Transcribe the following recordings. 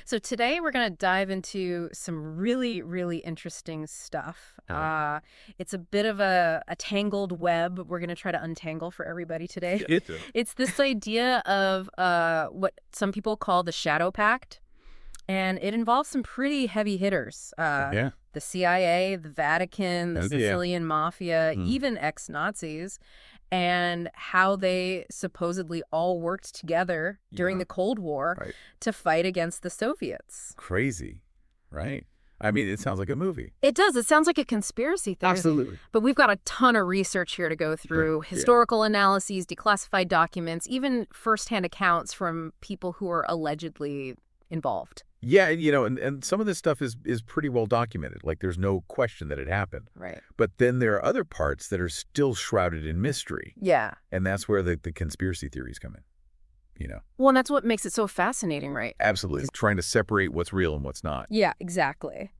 So today we're going to dive into some really, really interesting stuff. It's a bit of a tangled web we're going to try to untangle for everybody today. It's this idea of what some people call the Shadow Pact, and it involves some pretty heavy hitters. The CIA, the Vatican, the Sicilian Mafia, even ex-Nazis, and how they supposedly all worked together during the Cold War to fight against the Soviets. Crazy, right? I mean, it sounds like a movie. It does. It sounds like a conspiracy theory. Absolutely. But we've got a ton of research here to go through. Historical analyses, declassified documents, even firsthand accounts from people who are allegedly involved. Yeah, and some of this stuff is pretty well documented. Like, there's no question that it happened. Right. But then there are other parts that are still shrouded in mystery. Yeah. And that's where the conspiracy theories come in, Well, and that's what makes it so fascinating, right? Absolutely. Trying to separate what's real and what's not. Yeah, exactly.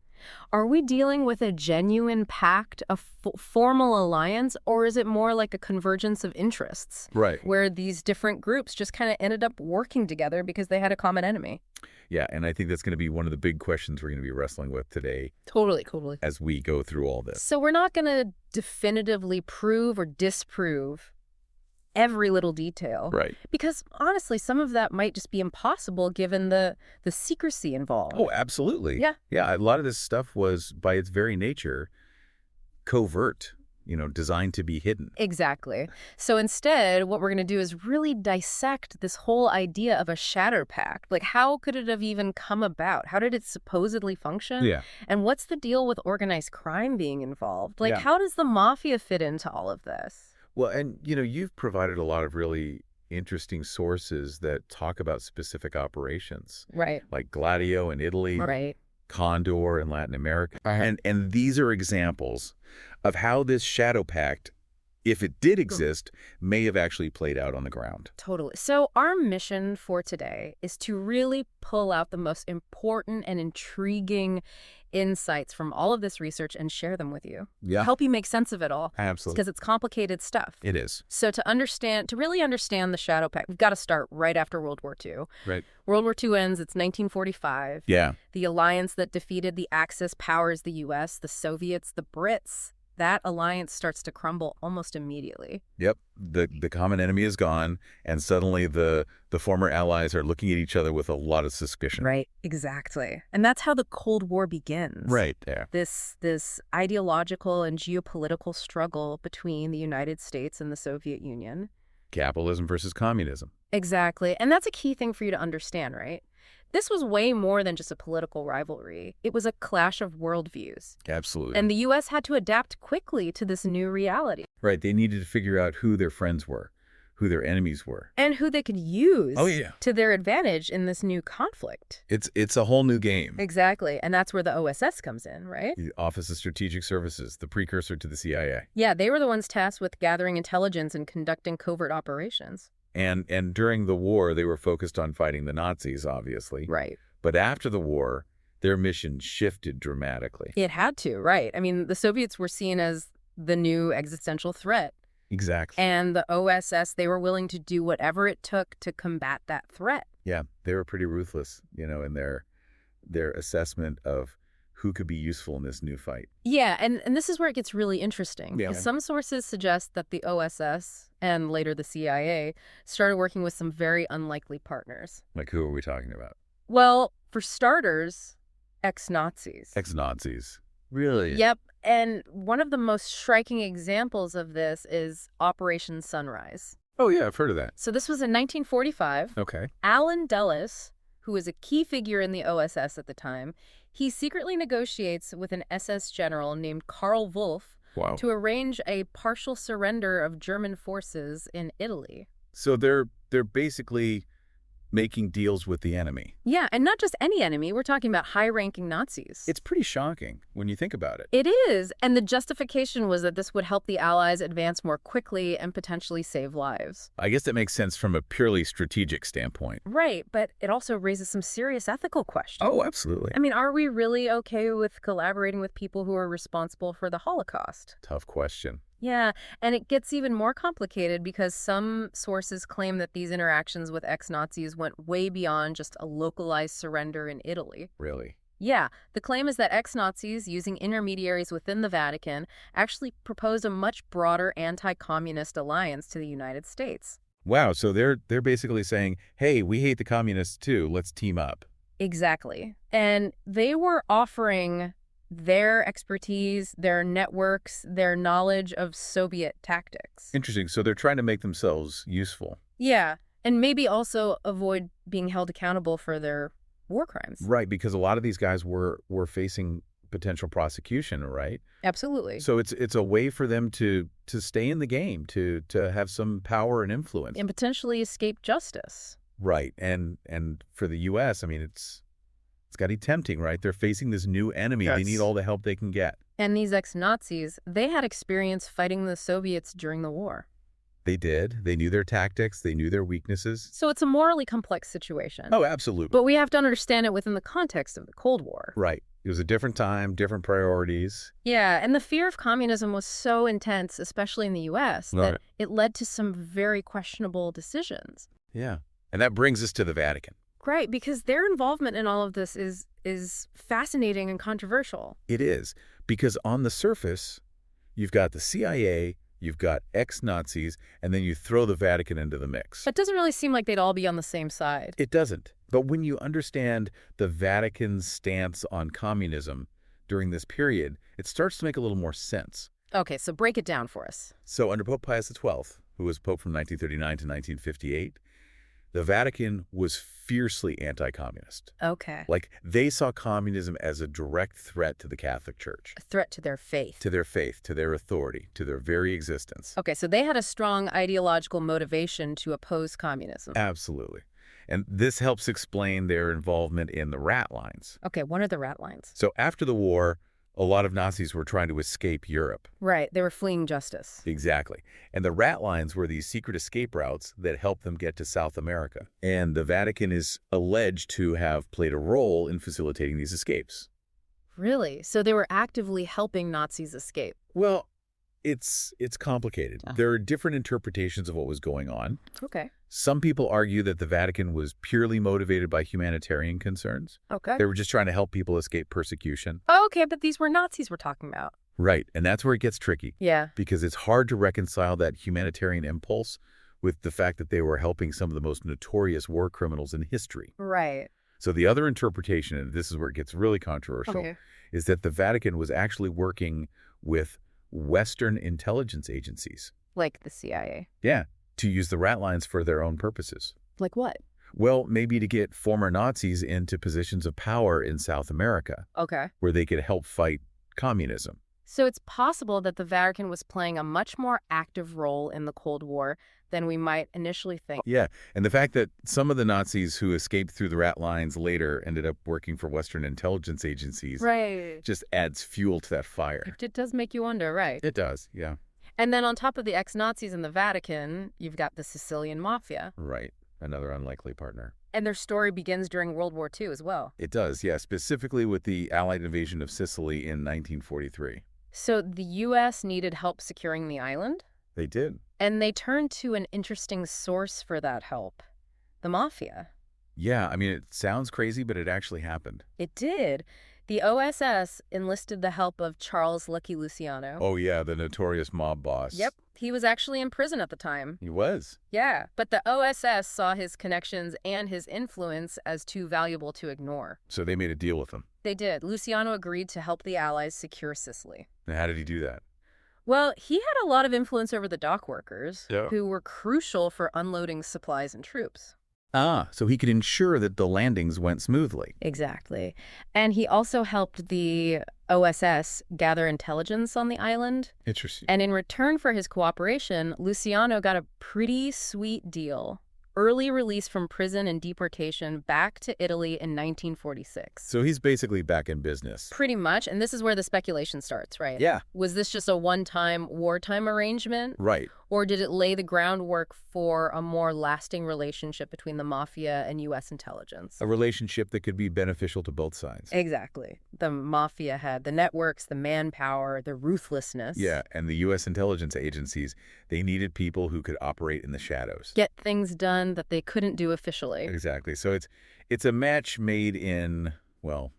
Are we dealing with a genuine pact, a formal alliance, or is it more like a convergence of interests? Right. Where these different groups just kind of ended up working together because they had a common enemy. Yeah, and I think that's going to be one of the big questions we're going to be wrestling with today. Totally. As we go through all this. So we're not going to definitively prove or disprove every little detail. Right. Because honestly, some of that might just be impossible given the secrecy involved. Oh, absolutely. Yeah. Yeah, a lot of this stuff was, by its very nature, covert, designed to be hidden. Exactly. So instead, what we're going to do is really dissect this whole idea of a Shadow Pact. Like, how could it have even come about? How did it supposedly function? Yeah. And what's the deal with organized crime being involved? Like, how does the Mafia fit into all of this? Well, and, you've provided a lot of really interesting sources that talk about specific operations. Right. Like Gladio in Italy. Right. Condor in Latin America. And these are examples of how this Shadow Pact, if it did exist, may have actually played out on the ground. Totally. So our mission for today is to really pull out the most important and intriguing insights from all of this research and share them with you. Yeah. Help you make sense of it all. Absolutely. Because it's complicated stuff. It is. So to really understand the Shadow Pact, we've got to start right after World War II. Right. World War II ends, it's 1945. Yeah. The alliance that defeated the Axis powers, the U.S., the Soviets, the Brits, that alliance starts to crumble almost immediately. Yep. The common enemy is gone, and suddenly the former allies are looking at each other with a lot of suspicion. Right, exactly. And that's how the Cold War begins. Right there. This ideological and geopolitical struggle between the United States and the Soviet Union. Capitalism versus communism. Exactly. And that's a key thing for you to understand, right? This was way more than just a political rivalry. It was a clash of worldviews. Absolutely. And the U.S. had to adapt quickly to this new reality. Right. They needed to figure out who their friends were, who their enemies were. And who they could use yeah. to their advantage in this new conflict. It's a whole new game. Exactly. And that's where the OSS comes in, right? The Office of Strategic Services, the precursor to the CIA. Yeah, they were the ones tasked with gathering intelligence and conducting covert operations. And during the war, they were focused on fighting the Nazis, obviously. Right. But after the war, their mission shifted dramatically. It had to, right. I mean, the Soviets were seen as the new existential threat. Exactly. And the OSS, they were willing to do whatever it took to combat that threat. Yeah, they were pretty ruthless, in their assessment of who could be useful in this new fight. Yeah, and this is where it gets really interesting. Yeah. Some sources suggest that the OSS and later the CIA started working with some very unlikely partners. Like, who are we talking about? Well, for starters, ex-Nazis. Ex-Nazis. Really? Yep. And one of the most striking examples of this is Operation Sunrise. Oh, yeah, I've heard of that. So this was in 1945. Okay. Alan Dulles, who was a key figure in the OSS at the time, he secretly negotiates with an SS general named Karl Wolff to arrange a partial surrender of German forces in Italy. So they're basically making deals with the enemy. Yeah, and not just any enemy. We're talking about high-ranking Nazis. It's pretty shocking when you think about it. It is, and the justification was that this would help the Allies advance more quickly and potentially save lives. I guess that makes sense from a purely strategic standpoint. Right, but it also raises some serious ethical questions. Oh, absolutely. I mean, are we really okay with collaborating with people who are responsible for the Holocaust? Tough question. Yeah, and it gets even more complicated because some sources claim that these interactions with ex-Nazis went way beyond just a localized surrender in Italy. Really? Yeah, the claim is that ex-Nazis, using intermediaries within the Vatican, actually proposed a much broader anti-communist alliance to the United States. Wow, so they're basically saying, hey, we hate the communists too, let's team up. Exactly. And they were offering their expertise, their networks, their knowledge of Soviet tactics. Interesting, so they're trying to make themselves useful. Yeah, and maybe also avoid being held accountable for their war crimes. Right, because a lot of these guys were facing potential prosecution, right? Absolutely. So it's a way for them to stay in the game, to have some power and influence. And potentially escape justice. Right, and for the U.S., I mean, it's got to be tempting, right? They're facing this new enemy. Yes. They need all the help they can get. And these ex-Nazis, they had experience fighting the Soviets during the war. They did. They knew their tactics. They knew their weaknesses. So it's a morally complex situation. Oh, absolutely. But we have to understand it within the context of the Cold War. Right. It was a different time, different priorities. Yeah, and the fear of communism was so intense, especially in the U.S., that it led to some very questionable decisions. Yeah. And that brings us to the Vatican. Right, because their involvement in all of this is fascinating and controversial. It is, because on the surface, you've got the CIA, you've got ex-Nazis, and then you throw the Vatican into the mix. It doesn't really seem like they'd all be on the same side. It doesn't. But when you understand the Vatican's stance on communism during this period, it starts to make a little more sense. Okay, so break it down for us. So under Pope Pius XII, who was Pope from 1939 to 1958, the Vatican was fiercely anti-communist. Okay. Like, they saw communism as a direct threat to the Catholic Church. A threat to their faith. To their faith, to their authority, to their very existence. Okay, so they had a strong ideological motivation to oppose communism. Absolutely. And this helps explain their involvement in the rat lines. Okay, what are the rat lines? So after the war, a lot of Nazis were trying to escape Europe. Right, they were fleeing justice. Exactly. And the rat lines were these secret escape routes that helped them get to South America. And the Vatican is alleged to have played a role in facilitating these escapes. Really? So they were actively helping Nazis escape? Well, it's complicated. Oh. There are different interpretations of what was going on. Okay. Some people argue that the Vatican was purely motivated by humanitarian concerns. Okay. They were just trying to help people escape persecution. Okay, but these were Nazis we're talking about. Right, and that's where it gets tricky. Yeah. Because it's hard to reconcile that humanitarian impulse with the fact that they were helping some of the most notorious war criminals in history. Right. So the other interpretation, and this is where it gets really controversial, is that the Vatican was actually working with Western intelligence agencies. Like the CIA. Yeah, to use the rat lines for their own purposes. Like what? Well, maybe to get former Nazis into positions of power in South America. Okay. Where they could help fight communism. So it's possible that the Vatican was playing a much more active role in the Cold War than we might initially think. Yeah, and the fact that some of the Nazis who escaped through the rat lines later ended up working for Western intelligence agencies just adds fuel to that fire. It does make you wonder, right? It does, yeah. And then on top of the ex-Nazis in the Vatican, you've got the Sicilian Mafia. Right, another unlikely partner. And their story begins during World War II as well. It does, yeah, specifically with the Allied invasion of Sicily in 1943. So the U.S. needed help securing the island? They did. And they turned to an interesting source for that help, the Mafia. Yeah, I mean, it sounds crazy, but it actually happened. It did. The OSS enlisted the help of Charles Lucky Luciano. Oh, yeah, the notorious mob boss. Yep. He was actually in prison at the time. He was? Yeah, but the OSS saw his connections and his influence as too valuable to ignore. So they made a deal with him. They did. Luciano agreed to help the Allies secure Sicily. And how did he do that? Well, he had a lot of influence over the dock workers, who were crucial for unloading supplies and troops. Ah, so he could ensure that the landings went smoothly. Exactly. And he also helped the OSS gather intelligence on the island. Interesting. And in return for his cooperation, Luciano got a pretty sweet deal. Early release from prison and deportation back to Italy in 1946. So he's basically back in business. Pretty much, and this is where the speculation starts, right? Yeah. Was this just a one-time wartime arrangement? Right. Or did it lay the groundwork for a more lasting relationship between the Mafia and U.S. intelligence? A relationship that could be beneficial to both sides. Exactly. The Mafia had the networks, the manpower, the ruthlessness. Yeah, and the U.S. intelligence agencies, they needed people who could operate in the shadows. Get things done that they couldn't do officially. Exactly. So it's a match made in, well,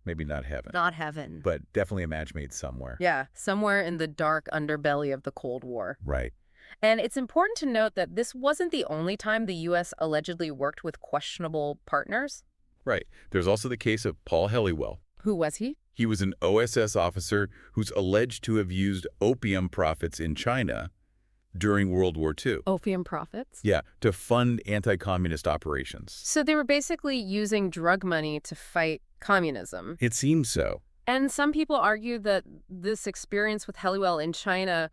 maybe not heaven. Not heaven. But definitely a match made somewhere. Yeah, somewhere in the dark underbelly of the Cold War. Right. And it's important to note that this wasn't the only time the U.S. allegedly worked with questionable partners. Right. There's also the case of Paul Helliwell. Who was he? He was an OSS officer who's alleged to have used opium profits in China during World War II. Opium profits? Yeah, to fund anti-communist operations. So they were basically using drug money to fight communism. It seems so. And some people argue that this experience with Helliwell in China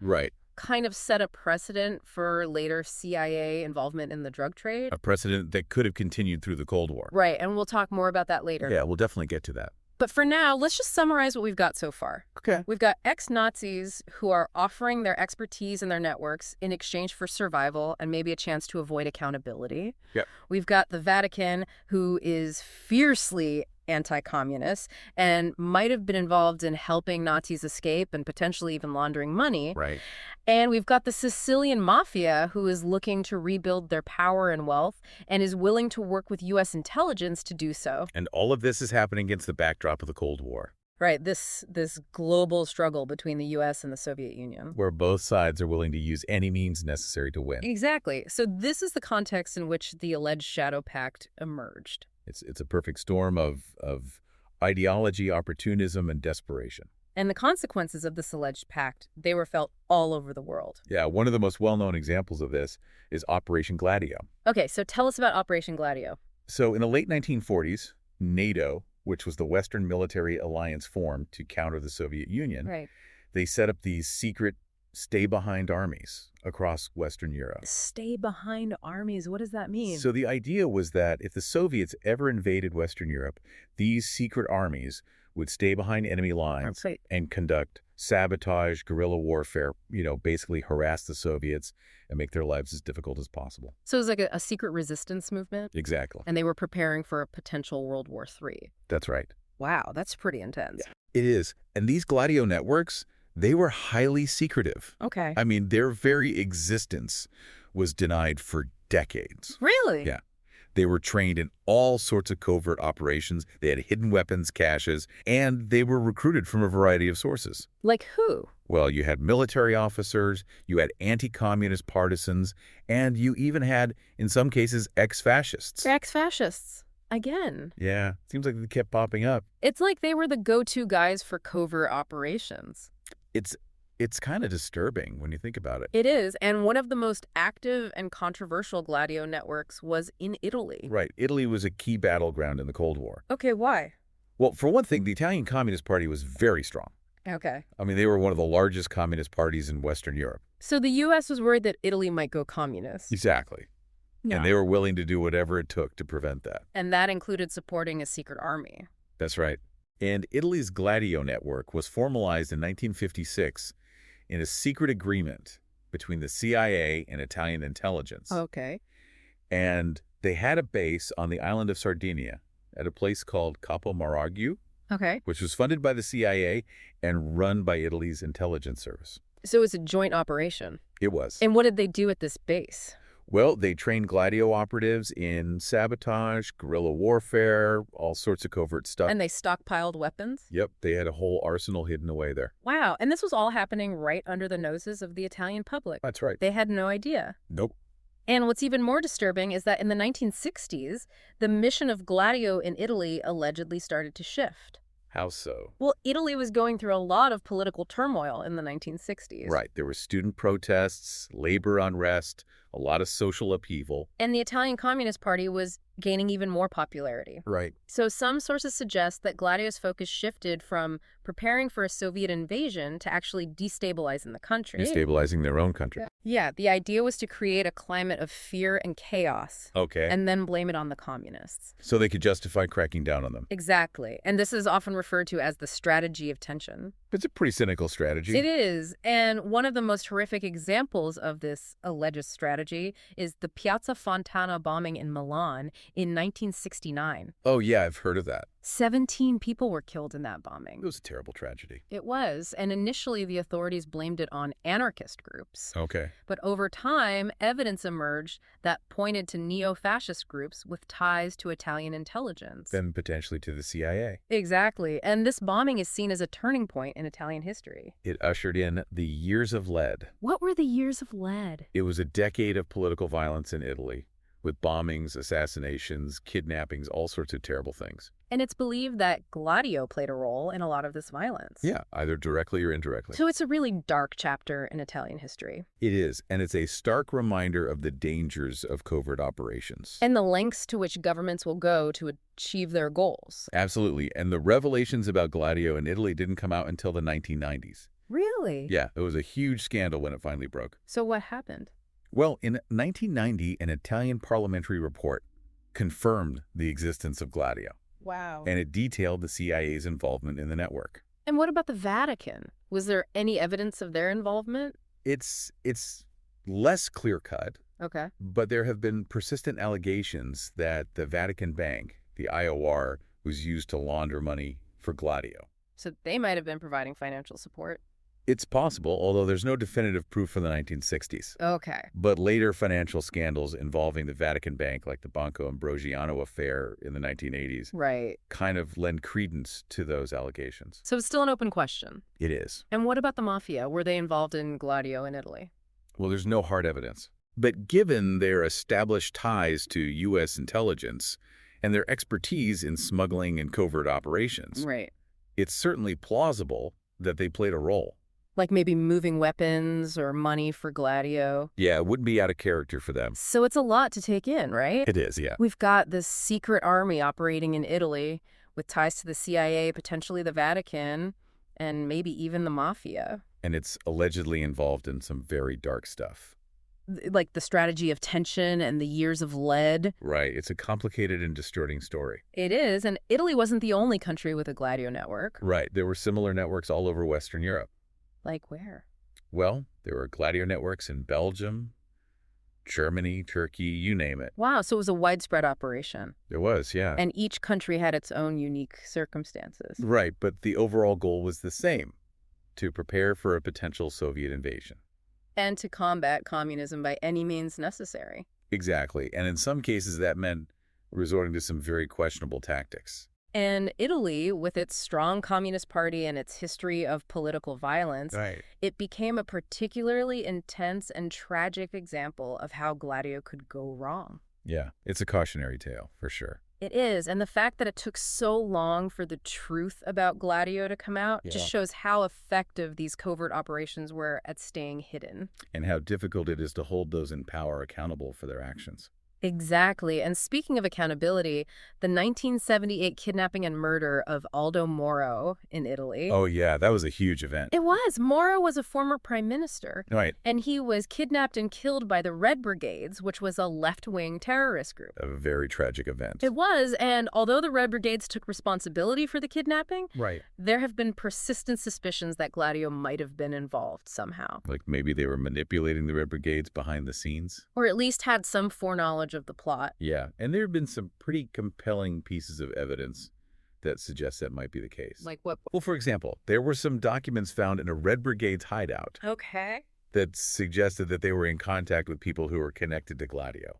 kind of set a precedent for later CIA involvement in the drug trade. A precedent that could have continued through the Cold War. Right, and we'll talk more about that later. Yeah, we'll definitely get to that. But for now, let's just summarize what we've got so far. Okay. We've got ex-Nazis who are offering their expertise and their networks in exchange for survival and maybe a chance to avoid accountability. Yep. We've got the Vatican, who is fiercely anti-communist and might have been involved in helping Nazis escape and potentially even laundering money. Right. And we've got the Sicilian Mafia, who is looking to rebuild their power and wealth and is willing to work with U.S. intelligence to do so. And all of this is happening against the backdrop of the Cold War. Right, this global struggle between the U.S. and the Soviet Union. Where both sides are willing to use any means necessary to win. Exactly. So this is the context in which the alleged Shadow Pact emerged. It's a perfect storm of ideology, opportunism, and desperation. And the consequences of this alleged pact, they were felt all over the world. Yeah, one of the most well-known examples of this is Operation Gladio. Okay, so tell us about Operation Gladio. So in the late 1940s, NATO, which was the Western military alliance formed to counter the Soviet Union, they set up these secret stay-behind armies across Western Europe. Stay-behind armies, what does that mean? So the idea was that if the Soviets ever invaded Western Europe, these secret armies would stay behind enemy lines and conduct sabotage, guerrilla warfare, basically harass the Soviets and make their lives as difficult as possible. So it was like a secret resistance movement? Exactly. And they were preparing for a potential World War III. That's right. Wow, that's pretty intense. Yeah, it is. And these Gladio networks, they were highly secretive. Okay. I mean, their very existence was denied for decades. Really? Yeah. They were trained in all sorts of covert operations. They had hidden weapons caches, and they were recruited from a variety of sources. Like who? Well, you had military officers, you had anti-communist partisans, and you even had, in some cases, ex-fascists. Ex-fascists. Again. Yeah. Seems like they kept popping up. It's like they were the go-to guys for covert operations. It's kind of disturbing when you think about it. It is, and one of the most active and controversial Gladio networks was in Italy. Right. Italy was a key battleground in the Cold War. Okay, why? Well, for one thing, the Italian Communist Party was very strong. Okay. I mean, they were one of the largest communist parties in Western Europe. So the U.S. was worried that Italy might go communist. Exactly. Yeah. And they were willing to do whatever it took to prevent that. And that included supporting a secret army. That's right. And Italy's Gladio network was formalized in 1956 in a secret agreement between the CIA and Italian intelligence. Okay. And they had a base on the island of Sardinia at a place called Capo Maraggiu, which was funded by the CIA and run by Italy's intelligence service. So it was a joint operation. It was. And what did they do at this base? Well, they trained Gladio operatives in sabotage, guerrilla warfare, all sorts of covert stuff. And they stockpiled weapons? Yep, they had a whole arsenal hidden away there. Wow, and this was all happening right under the noses of the Italian public. That's right. They had no idea. Nope. And what's even more disturbing is that in the 1960s, the mission of Gladio in Italy allegedly started to shift. How so? Well, Italy was going through a lot of political turmoil in the 1960s. Right. There were student protests, labor unrest, a lot of social upheaval. And the Italian Communist Party was gaining even more popularity. Right. So some sources suggest that Gladio's focus shifted from preparing for a Soviet invasion to actually destabilizing the country. Destabilizing their own country. Yeah, the idea was to create a climate of fear and chaos. Okay. And then blame it on the communists. So they could justify cracking down on them. Exactly. And this is often referred to as the strategy of tension. It's a pretty cynical strategy. It is. And one of the most horrific examples of this alleged strategy is the Piazza Fontana bombing in Milan in 1969. Oh, yeah, I've heard of that. 17 people were killed in that bombing. It was a terrible tragedy. It was. And initially, the authorities blamed it on anarchist groups. Okay. But over time, evidence emerged that pointed to neo-fascist groups with ties to Italian intelligence. Then potentially to the CIA. Exactly. And this bombing is seen as a turning point in Italian history. It ushered in the Years of Lead. What were the Years of Lead? It was a decade of political violence in Italy, with bombings, assassinations, kidnappings, all sorts of terrible things. And it's believed that Gladio played a role in a lot of this violence. Yeah, either directly or indirectly. So it's a really dark chapter in Italian history. It is, and it's a stark reminder of the dangers of covert operations. And the lengths to which governments will go to achieve their goals. Absolutely, and the revelations about Gladio in Italy didn't come out until the 1990s. Really? Yeah, it was a huge scandal when it finally broke. So what happened? Well, in 1990, an Italian parliamentary report confirmed the existence of Gladio. Wow. And it detailed the CIA's involvement in the network. And what about the Vatican? Was there any evidence of their involvement? It's less clear-cut, Okay. but there have been persistent allegations that the Vatican Bank, the IOR, was used to launder money for Gladio. So they might have been providing financial support. It's possible, although there's no definitive proof from the 1960s. Okay. But later financial scandals involving the Vatican Bank, like the Banco Ambrosiano affair in the 1980s, Right. kind of lend credence to those allegations. So it's still an open question. It is. And what about the Mafia? Were they involved in Gladio in Italy? Well, there's no hard evidence. But given their established ties to U.S. intelligence and their expertise in smuggling and covert operations, Right. it's certainly plausible that they played a role. Like maybe moving weapons or money for Gladio. Yeah, it wouldn't be out of character for them. So it's a lot to take in, right? It is, yeah. We've got this secret army operating in Italy with ties to the CIA, potentially the Vatican, and maybe even the Mafia. And it's allegedly involved in some very dark stuff. Like the strategy of tension and the Years of Lead. Right. It's a complicated and distorting story. It is, and Italy wasn't the only country with a Gladio network. Right. There were similar networks all over Western Europe. Like where? Well, there were Gladio networks in Belgium, Germany, Turkey, you name it. Wow, so it was a widespread operation. There was, yeah. And each country had its own unique circumstances. Right, but the overall goal was the same, to prepare for a potential Soviet invasion. And to combat communism by any means necessary. Exactly, and in some cases that meant resorting to some very questionable tactics. And Italy, with its strong Communist Party and its history of political violence, Right. it became a particularly intense and tragic example of how Gladio could go wrong. Yeah, it's a cautionary tale, for sure. It is, and the fact that it took so long for the truth about Gladio to come out just shows how effective these covert operations were at staying hidden. And how difficult it is to hold those in power accountable for their actions. Exactly. And speaking of accountability, the 1978 kidnapping and murder of Aldo Moro in Italy. Oh, yeah, that was a huge event. It was. Moro was a former prime minister. Right. And he was kidnapped and killed by the Red Brigades, which was a left-wing terrorist group. A very tragic event. It was. And although the Red Brigades took responsibility for the kidnapping, Right. there have been persistent suspicions that Gladio might have been involved somehow. Like maybe they were manipulating the Red Brigades behind the scenes? Or at least had some foreknowledge of the plot. Yeah, and there have been some pretty compelling pieces of evidence that suggest that might be the case. Like what? Well, for example, there were some documents found in a Red Brigade's hideout Okay. that suggested that they were in contact with people who were connected to Gladio.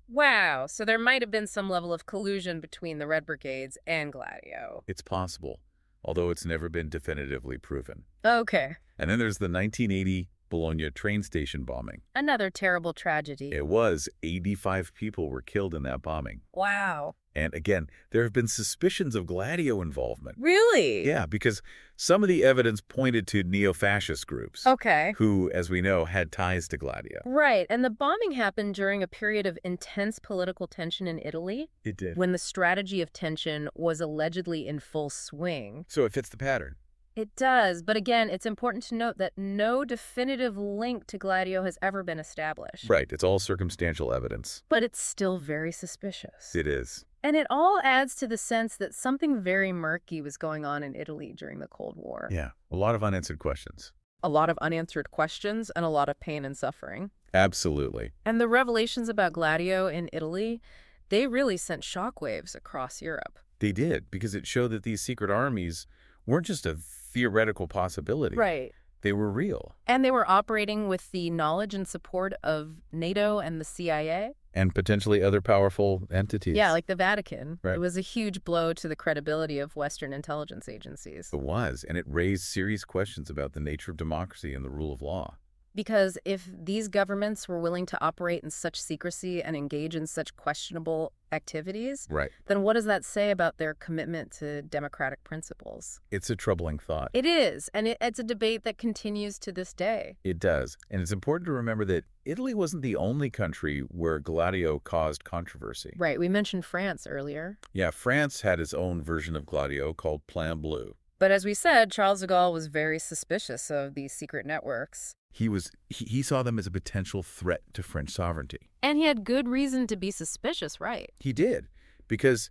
Wow. So there might have been some level of collusion between the Red Brigades and Gladio. It's possible, although it's never been definitively proven. Okay. And then there's the 1980 Bologna train station bombing. Another terrible tragedy. It was 85 people were killed in that bombing. Wow. And again, there have been suspicions of Gladio involvement. Really? Yeah, because some of the evidence pointed to neo-fascist groups. Okay. Who, as we know, had ties to Gladio. Right. And the bombing happened during a period of intense political tension in Italy. It did. When the strategy of tension was allegedly in full swing. So it fits the pattern. It does, but again, it's important to note that no definitive link to Gladio has ever been established. Right, it's all circumstantial evidence. But it's still very suspicious. It is. And it all adds to the sense that something very murky was going on in Italy during the Cold War. Yeah, a lot of unanswered questions. A lot of unanswered questions and a lot of pain and suffering. Absolutely. And the revelations about Gladio in Italy, they really sent shockwaves across Europe. They did, because it showed that these secret armies weren't just a theoretical possibility. Right. They were real. And they were operating with the knowledge and support of NATO and the CIA. And potentially other powerful entities. Yeah, like the Vatican. Right. It was a huge blow to the credibility of Western intelligence agencies. It was, and it raised serious questions about the nature of democracy and the rule of law. Because if these governments were willing to operate in such secrecy and engage in such questionable activities, right, then what does that say about their commitment to democratic principles? It's a troubling thought. It is, and it's a debate that continues to this day. It does, and it's important to remember that Italy wasn't the only country where Gladio caused controversy. Right, we mentioned France earlier. Yeah, France had its own version of Gladio called Plan Bleu. But as we said, Charles de Gaulle was very suspicious of these secret networks. He saw them as a potential threat to French sovereignty. And he had good reason to be suspicious, right? He did, because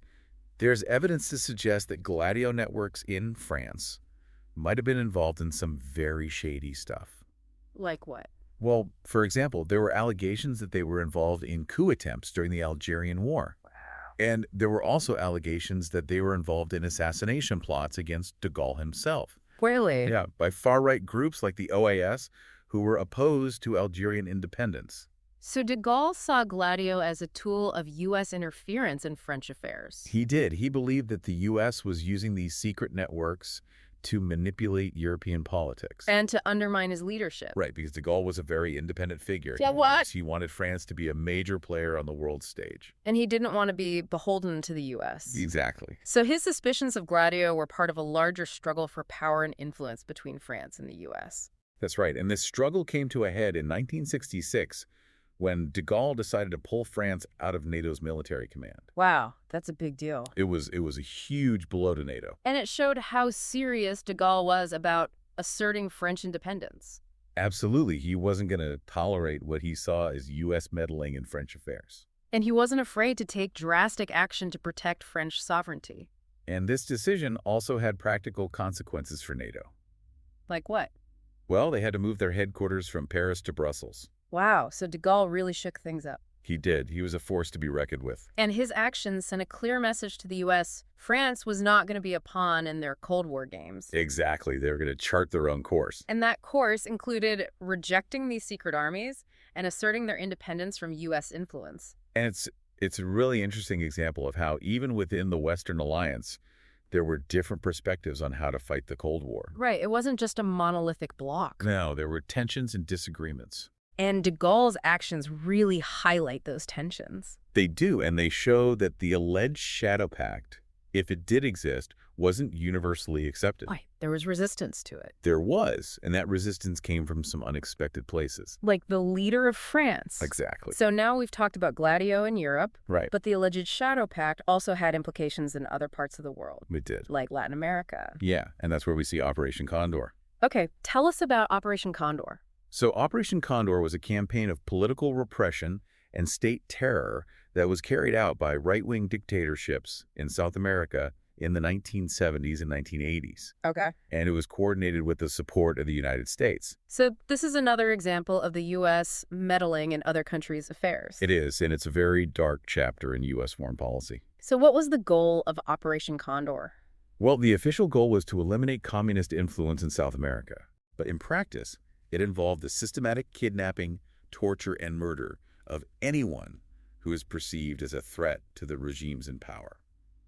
there's evidence to suggest that Gladio networks in France might have been involved in some very shady stuff. Like what? Well, for example, there were allegations that they were involved in coup attempts during the Algerian War. Wow. And there were also allegations that they were involved in assassination plots against de Gaulle himself. Really? Yeah, by far-right groups like the OAS, who were opposed to Algerian independence. So de Gaulle saw Gladio as a tool of U.S. interference in French affairs. He did. He believed that the U.S. was using these secret networks to manipulate European politics. And to undermine his leadership. Right, because de Gaulle was a very independent figure. Yeah, what? He wanted France to be a major player on the world stage. And he didn't want to be beholden to the U.S. Exactly. So his suspicions of Gladio were part of a larger struggle for power and influence between France and the U.S. That's right, and this struggle came to a head in 1966 when de Gaulle decided to pull France out of NATO's military command. Wow, that's a big deal. It was a huge blow to NATO. And it showed how serious de Gaulle was about asserting French independence. Absolutely. He wasn't going to tolerate what he saw as U.S. meddling in French affairs. And he wasn't afraid to take drastic action to protect French sovereignty. And this decision also had practical consequences for NATO. Like what? Well, they had to move their headquarters from Paris to Brussels. Wow, so de Gaulle really shook things up. He did. He was a force to be reckoned with. And his actions sent a clear message to the U.S. France was not going to be a pawn in their Cold War games. Exactly. They were going to chart their own course. And that course included rejecting these secret armies and asserting their independence from U.S. influence. And it's a really interesting example of how even within the Western alliance, there were different perspectives on how to fight the Cold War. Right. It wasn't just a monolithic bloc. No, there were tensions and disagreements. And de Gaulle's actions really highlight those tensions. They do, and they show that the alleged Shadow Pact, if it did exist, wasn't universally accepted. Right. There was resistance to it. There was, and that resistance came from some unexpected places. Like the leader of France. Exactly. So now we've talked about Gladio in Europe. Right. But the alleged Shadow Pact also had implications in other parts of the world. It did. Like Latin America. Yeah, and that's where we see Operation Condor. Okay, tell us about Operation Condor. So Operation Condor was a campaign of political repression and state terror that was carried out by right-wing dictatorships in South America in the 1970s and 1980s. Okay. And it was coordinated with the support of the United States. So this is another example of the U.S. meddling in other countries' affairs. It is, and it's a very dark chapter in U.S. foreign policy. So what was the goal of Operation Condor? Well, the official goal was to eliminate communist influence in South America. But in practice, it involved the systematic kidnapping, torture, and murder of anyone who is perceived as a threat to the regimes in power.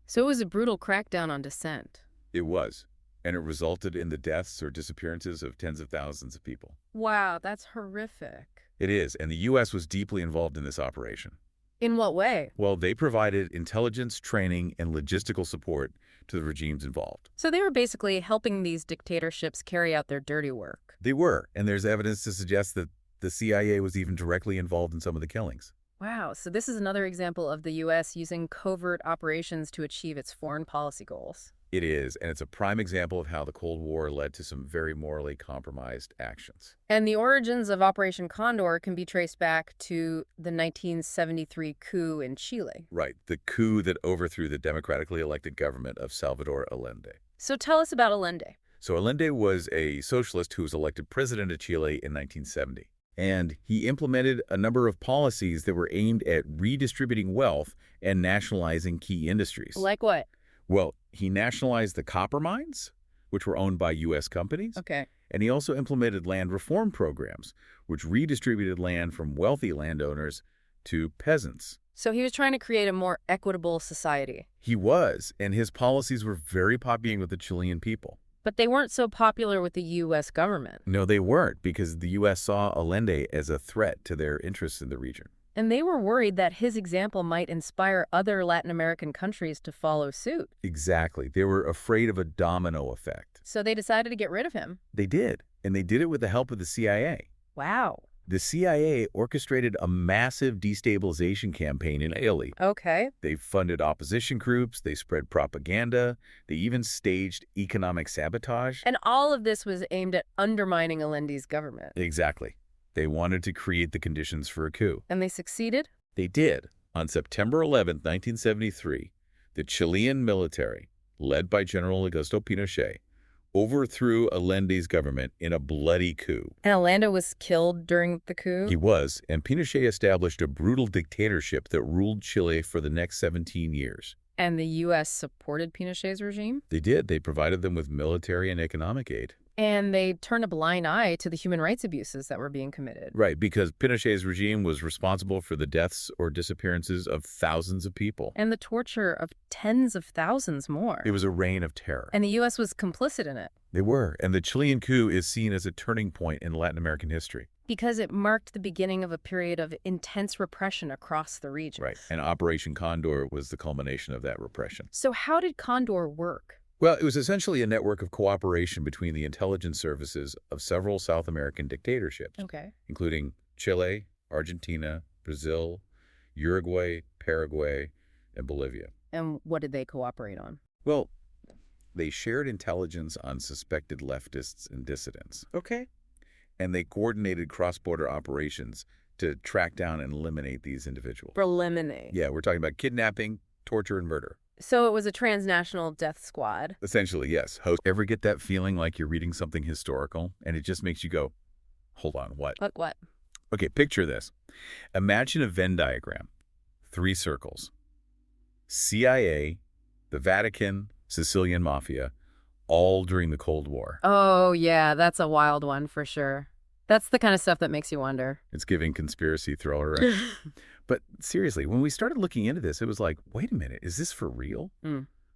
So it was a brutal crackdown on dissent. It was, and it resulted in the deaths or disappearances of tens of thousands of people. Wow, that's horrific. It is, and the U.S. was deeply involved in this operation. In what way? Well, they provided intelligence, training, and logistical support to the regimes involved. So they were basically helping these dictatorships carry out their dirty work. They were, and there's evidence to suggest that the CIA was even directly involved in some of the killings. Wow, so this is another example of the U.S. using covert operations to achieve its foreign policy goals. It is, and it's a prime example of how the Cold War led to some very morally compromised actions. And the origins of Operation Condor can be traced back to the 1973 coup in Chile. Right, the coup that overthrew the democratically elected government of Salvador Allende. So tell us about Allende. So Allende was a socialist who was elected president of Chile in 1970. And he implemented a number of policies that were aimed at redistributing wealth and nationalizing key industries. Like what? Well, he nationalized the copper mines, which were owned by U.S. companies. Okay. And he also implemented land reform programs, which redistributed land from wealthy landowners to peasants. So he was trying to create a more equitable society. He was, and his policies were very popular with the Chilean people. But they weren't so popular with the U.S. government. No, they weren't, because the U.S. saw Allende as a threat to their interests in the region. And they were worried that his example might inspire other Latin American countries to follow suit. Exactly. They were afraid of a domino effect. So they decided to get rid of him. They did, and they did it with the help of the CIA. Wow. The CIA orchestrated a massive destabilization campaign in Italy. Okay. They funded opposition groups, they spread propaganda, they even staged economic sabotage. And all of this was aimed at undermining Allende's government. Exactly. They wanted to create the conditions for a coup. And they succeeded? They did. On September 11, 1973, the Chilean military, led by General Augusto Pinochet, overthrew Allende's government in a bloody coup. And Allende was killed during the coup? He was, and Pinochet established a brutal dictatorship that ruled Chile for the next 17 years. And the U.S. supported Pinochet's regime? They did. They provided them with military and economic aid. And they turned a blind eye to the human rights abuses that were being committed. Right, because Pinochet's regime was responsible for the deaths or disappearances of thousands of people. And the torture of tens of thousands more. It was a reign of terror. And the U.S. was complicit in it. They were, and the Chilean coup is seen as a turning point in Latin American history. Because it marked the beginning of a period of intense repression across the region. Right, and Operation Condor was the culmination of that repression. So how did Condor work? Well, it was essentially a network of cooperation between the intelligence services of several South American dictatorships, including Chile, Argentina, Brazil, Uruguay, Paraguay, and Bolivia. And what did they cooperate on? Well, they shared intelligence on suspected leftists and dissidents. Okay. And they coordinated cross-border operations to track down and eliminate these individuals. Eliminate? Yeah, we're talking about kidnapping, torture, and murder. So it was a transnational death squad? Essentially, yes. Ever get that feeling like you're reading something historical and it just makes you go, hold on, what? What? Okay, picture this. Imagine a Venn diagram. 3 circles. CIA, the Vatican, Sicilian Mafia, all during the Cold War. Oh, yeah, that's a wild one for sure. That's the kind of stuff that makes you wonder. It's giving conspiracy thriller. Right? But seriously, when we started looking into this, it was like, wait a minute, is this for real?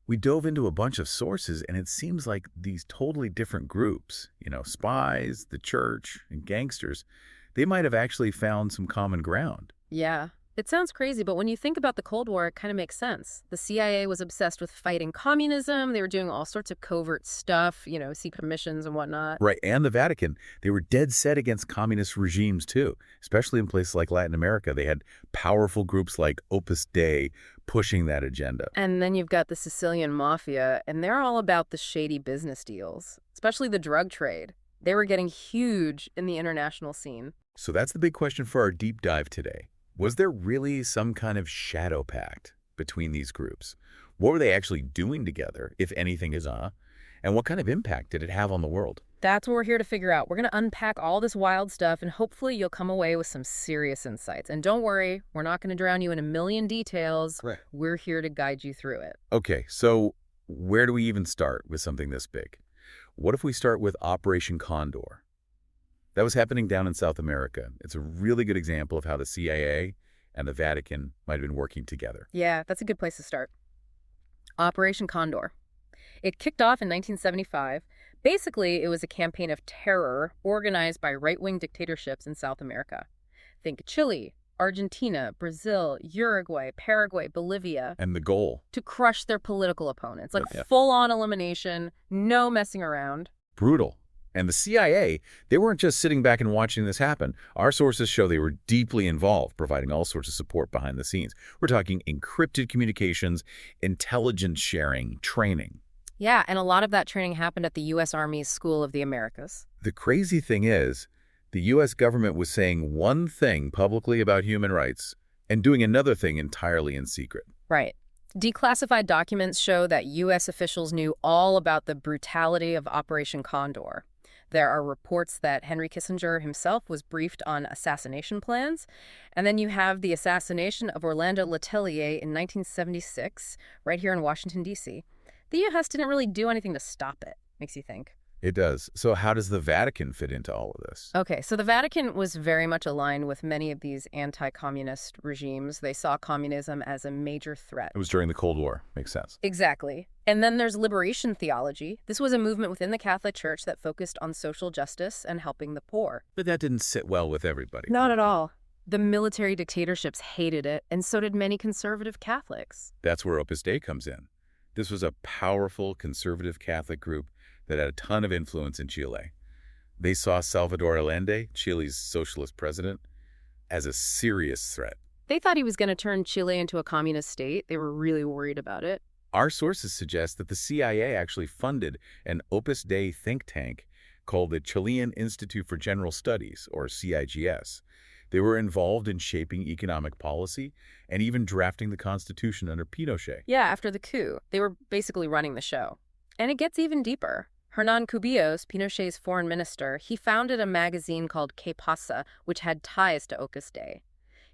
We dove into a bunch of sources, and it seems like these totally different groups, spies, the church, and gangsters, they might have actually found some common ground. Yeah. It sounds crazy, but when you think about the Cold War, it kind of makes sense. The CIA was obsessed with fighting communism. They were doing all sorts of covert stuff, secret missions and whatnot. Right, and the Vatican. They were dead set against communist regimes, too, especially in places like Latin America. They had powerful groups like Opus Dei pushing that agenda. And then you've got the Sicilian Mafia, and they're all about the shady business deals, especially the drug trade. They were getting huge in the international scene. So that's the big question for our deep dive today. Was there really some kind of shadow pact between these groups? What were they actually doing together, if anything is and what kind of impact did it have on the world? That's what we're here to figure out. We're going to unpack all this wild stuff, and hopefully you'll come away with some serious insights. And don't worry, we're not going to drown you in a million details. Correct. We're here to guide you through it. Okay, so where do we even start with something this big? What if we start with Operation Condor? That was happening down in South America. It's a really good example of how the CIA and the Vatican might have been working together. Yeah, that's a good place to start. Operation Condor. It kicked off in 1975. Basically, it was a campaign of terror organized by right-wing dictatorships in South America. Think Chile, Argentina, Brazil, Uruguay, Paraguay, Bolivia. And the goal? To crush their political opponents. Full-on elimination, no messing around. Brutal. And the CIA, they weren't just sitting back and watching this happen. Our sources show they were deeply involved, providing all sorts of support behind the scenes. We're talking encrypted communications, intelligence sharing, training. Yeah, and a lot of that training happened at the U.S. Army's School of the Americas. The crazy thing is, the U.S. government was saying one thing publicly about human rights and doing another thing entirely in secret. Right. Declassified documents show that U.S. officials knew all about the brutality of Operation Condor. There are reports that Henry Kissinger himself was briefed on assassination plans. And then you have the assassination of Orlando Letelier in 1976, right here in Washington, D.C. The U.S. didn't really do anything to stop it, makes you think. It does. So how does the Vatican fit into all of this? Okay, so the Vatican was very much aligned with many of these anti-communist regimes. They saw communism as a major threat. It was during the Cold War. Makes sense. Exactly. And then there's liberation theology. This was a movement within the Catholic Church that focused on social justice and helping the poor. But that didn't sit well with everybody. Not at all. The military dictatorships hated it, and so did many conservative Catholics. That's where Opus Dei comes in. This was a powerful conservative Catholic group that had a ton of influence in Chile. They saw Salvador Allende, Chile's socialist president, as a serious threat. They thought he was going to turn Chile into a communist state. They were really worried about it. Our sources suggest that the CIA actually funded an Opus Dei think tank called the Chilean Institute for General Studies, or CIGS. They were involved in shaping economic policy and even drafting the Constitution under Pinochet. Yeah, after the coup. They were basically running the show. And it gets even deeper. Hernán Cubillos, Pinochet's foreign minister, he founded a magazine called Que Pasa, which had ties to Opus Dei.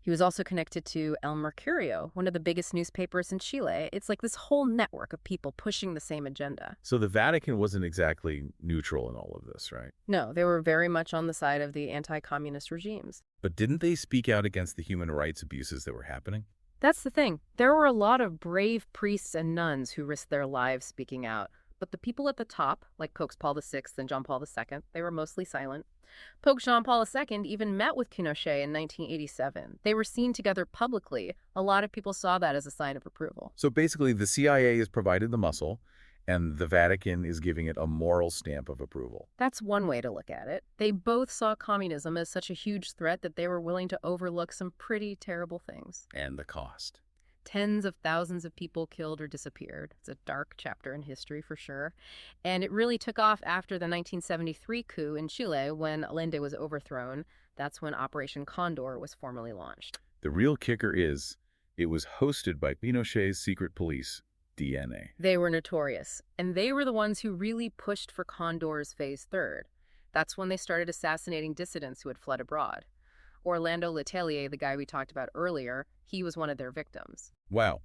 He was also connected to El Mercurio, one of the biggest newspapers in Chile. It's like this whole network of people pushing the same agenda. So the Vatican wasn't exactly neutral in all of this, right? No, they were very much on the side of the anti-communist regimes. But didn't they speak out against the human rights abuses that were happening? That's the thing. There were a lot of brave priests and nuns who risked their lives speaking out. But the people at the top, like Popes Paul VI and John Paul II, they were mostly silent. Pope Jean Paul II even met with Pinochet in 1987. They were seen together publicly. A lot of people saw that as a sign of approval. So basically, the CIA has provided the muscle, and the Vatican is giving it a moral stamp of approval. That's one way to look at it. They both saw communism as such a huge threat that they were willing to overlook some pretty terrible things. And the cost. Tens of thousands of people killed or disappeared. It's a dark chapter in history for sure. And it really took off after the 1973 coup in Chile when Allende was overthrown. That's when Operation Condor was formally launched. The real kicker is it was hosted by Pinochet's secret police, DNA. They were notorious, and they were the ones who really pushed for Condor's phase third. That's when they started assassinating dissidents who had fled abroad. Orlando Letelier, the guy we talked about earlier, he was one of their victims. Wow.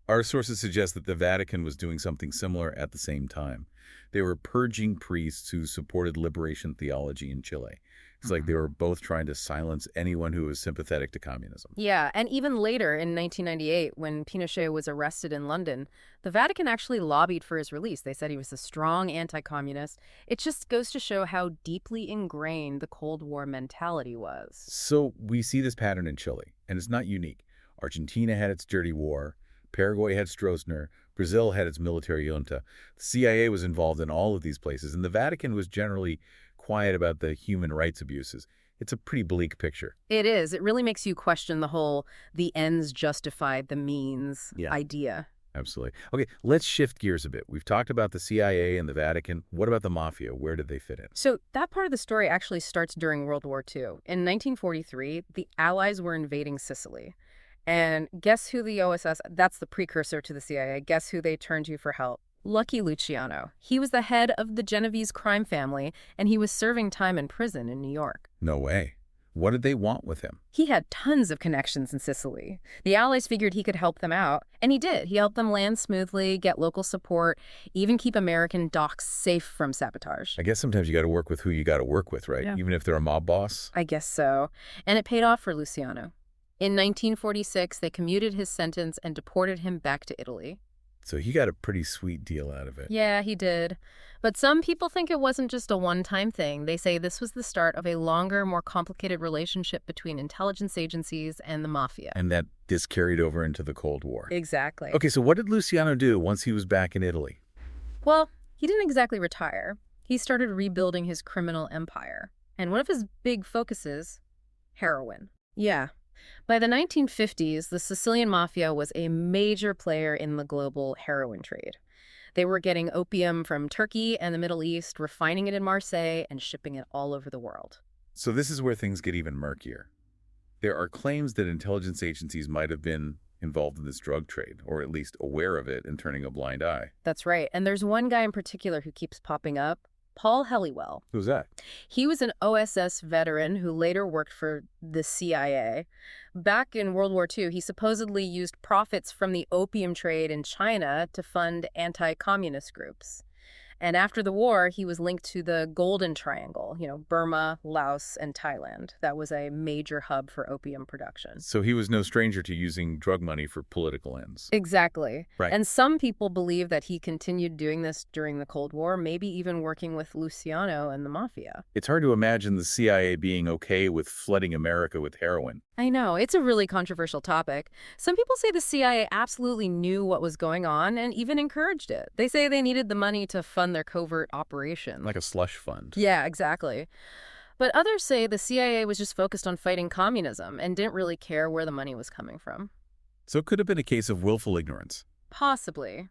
Our sources suggest that the Vatican was doing something similar at the same time. They were purging priests who supported liberation theology in Chile. It's like they were both trying to silence anyone who was sympathetic to communism. Yeah, and even later in 1998, when Pinochet was arrested in London, the Vatican actually lobbied for his release. They said he was a strong anti-communist. It just goes to show how deeply ingrained the Cold War mentality was. So we see this pattern in Chile, and it's not unique. Argentina had its dirty war. Paraguay had Stroessner. Brazil had its military junta. The CIA was involved in all of these places, and the Vatican was generally quiet about the human rights abuses. It's a pretty bleak picture. It is. It really makes you question the whole the ends justified the means idea. Absolutely. Okay, let's shift gears a bit. We've talked about the CIA and the Vatican. What about the Mafia? Where did they fit in? So that part of the story actually starts during World War II. In 1943, the Allies were invading Sicily. And guess who the OSS, that's the precursor to the CIA, guess who they turned to for help? Lucky Luciano. He was the head of the Genovese crime family, and he was serving time in prison in New York. No way. What did they want with him? He had tons of connections in Sicily. The Allies figured he could help them out, and he did. He helped them land smoothly, get local support, even keep American docks safe from sabotage. I guess sometimes you got to work with who you got to work with, right? Yeah. Even if they're a mob boss? I guess so. And it paid off for Luciano. In 1946, they commuted his sentence and deported him back to Italy. So he got a pretty sweet deal out of it. Yeah, he did. But some people think it wasn't just a one-time thing. They say this was the start of a longer, more complicated relationship between intelligence agencies and the Mafia. And that this carried over into the Cold War. Exactly. Okay, so what did Luciano do once he was back in Italy? Well, he didn't exactly retire. he started rebuilding his criminal empire. And one of his big focuses, heroin. Yeah. By the 1950s, the Sicilian Mafia was a major player in the global heroin trade. They were getting opium from Turkey and the Middle East, refining it in Marseille, and shipping it all over the world. So this is where things get even murkier. There are claims that intelligence agencies might have been involved in this drug trade, or at least aware of it and turning a blind eye. That's right. And there's one guy in particular who keeps popping up, Paul Helliwell. Who's that? He was an OSS veteran who later worked for the CIA. Back in World War II, he supposedly used profits from the opium trade in China to fund anti-communist groups. And after the war, he was linked to the Golden Triangle, Burma, Laos, and Thailand. That was a major hub for opium production. So he was no stranger to using drug money for political ends. Exactly. Right. And some people believe that he continued doing this during the Cold War, maybe even working with Luciano and the Mafia. It's hard to imagine the CIA being okay with flooding America with heroin. I know. It's a really controversial topic. Some people say the CIA absolutely knew what was going on and even encouraged it. They say they needed the money to fund their covert operation. Like a slush fund. Yeah, exactly. But others say the CIA was just focused on fighting communism and didn't really care where the money was coming from. So it could have been a case of willful ignorance. Possibly.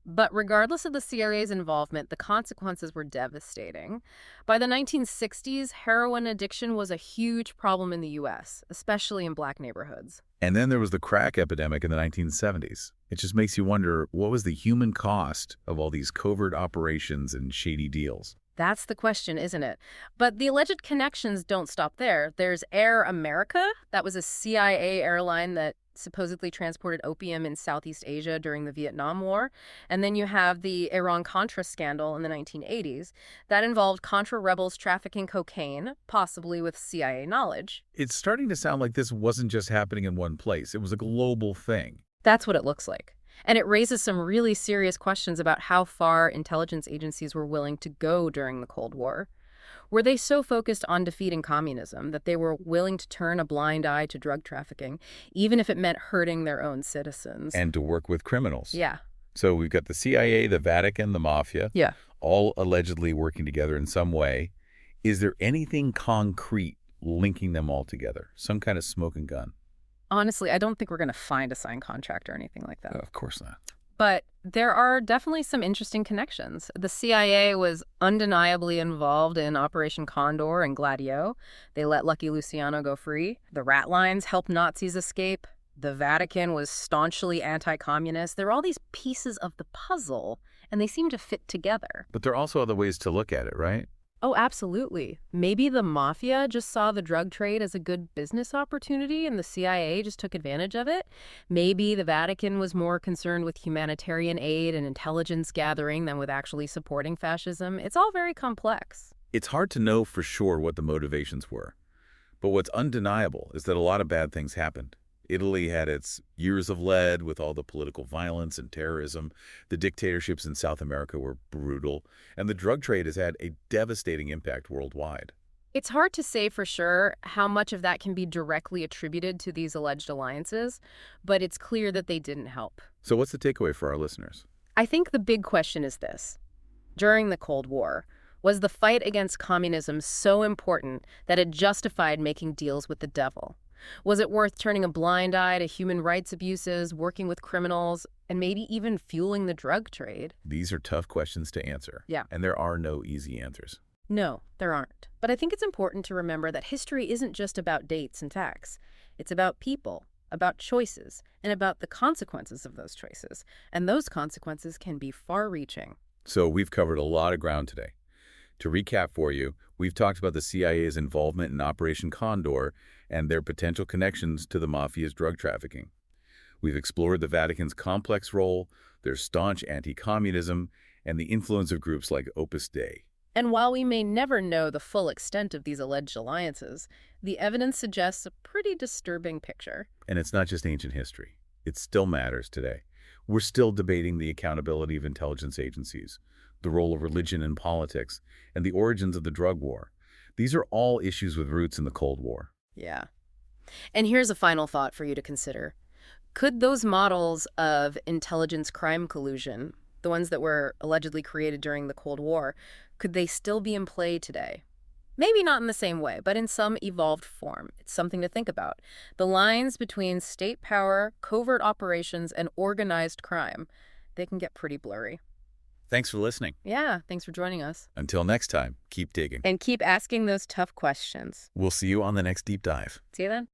But regardless of the CIA's involvement, the consequences were devastating. By the 1960s, heroin addiction was a huge problem in the U.S., especially in black neighborhoods. And then there was the crack epidemic in the 1970s. It just makes you wonder, what was the human cost of all these covert operations and shady deals? That's the question, isn't it? But the alleged connections don't stop there. There's Air America. That was a CIA airline that supposedly transported opium in Southeast Asia during the Vietnam War. And then you have the Iran-Contra scandal in the 1980s. That involved Contra rebels trafficking cocaine, possibly with CIA knowledge. It's starting to sound like this wasn't just happening in one place. It was a global thing. That's what it looks like. And it raises some really serious questions about how far intelligence agencies were willing to go during the Cold War. Were they so focused on defeating communism that they were willing to turn a blind eye to drug trafficking, even if it meant hurting their own citizens? And to work with criminals. Yeah. So we've got the CIA, the Vatican, the Mafia, yeah, all allegedly working together in some way. Is there anything concrete linking them all together? Some kind of smoking gun? Honestly, I don't think we're going to find a signed contract or anything like that. Of course not. But there are definitely some interesting connections. The CIA was undeniably involved in Operation Condor and Gladio. They let Lucky Luciano go free. The rat lines helped Nazis escape. The Vatican was staunchly anti-communist. There are all these pieces of the puzzle, and they seem to fit together. But there are also other ways to look at it, right? Oh, absolutely. Maybe the Mafia just saw the drug trade as a good business opportunity and the CIA just took advantage of it. Maybe the Vatican was more concerned with humanitarian aid and intelligence gathering than with actually supporting fascism. It's all very complex. It's hard to know for sure what the motivations were. But what's undeniable is that a lot of bad things happened. Italy had its years of lead with all the political violence and terrorism. The dictatorships in South America were brutal. And the drug trade has had a devastating impact worldwide. It's hard to say for sure how much of that can be directly attributed to these alleged alliances, but it's clear that they didn't help. So what's the takeaway for our listeners? I think the big question is this. During the Cold War, was the fight against communism so important that it justified making deals with the devil? Was it worth turning a blind eye to human rights abuses, working with criminals, and maybe even fueling the drug trade? These are tough questions to answer. Yeah. And there are no easy answers. No, there aren't. But I think it's important to remember that history isn't just about dates and facts. It's about people, about choices, and about the consequences of those choices. And those consequences can be far-reaching. So we've covered a lot of ground today. To recap for you, we've talked about the CIA's involvement in Operation Condor and their potential connections to the Mafia's drug trafficking. We've explored the Vatican's complex role, their staunch anti-communism, and the influence of groups like Opus Dei. And while we may never know the full extent of these alleged alliances, the evidence suggests a pretty disturbing picture. And it's not just ancient history. It still matters today. We're still debating the accountability of intelligence agencies, the role of religion in politics, and the origins of the drug war. These are all issues with roots in the Cold War. Yeah. And here's a final thought for you to consider. Could those models of intelligence crime collusion the ones that were allegedly created during the Cold War, could they still be in play today? Maybe not in the same way, but in some evolved form. It's something to think about. The lines between state power, covert operations, and organized crime, they can get pretty blurry. Thanks for listening. Yeah, thanks for joining us. Until next time, keep digging. And keep asking those tough questions. We'll see you on the next deep dive. See you then.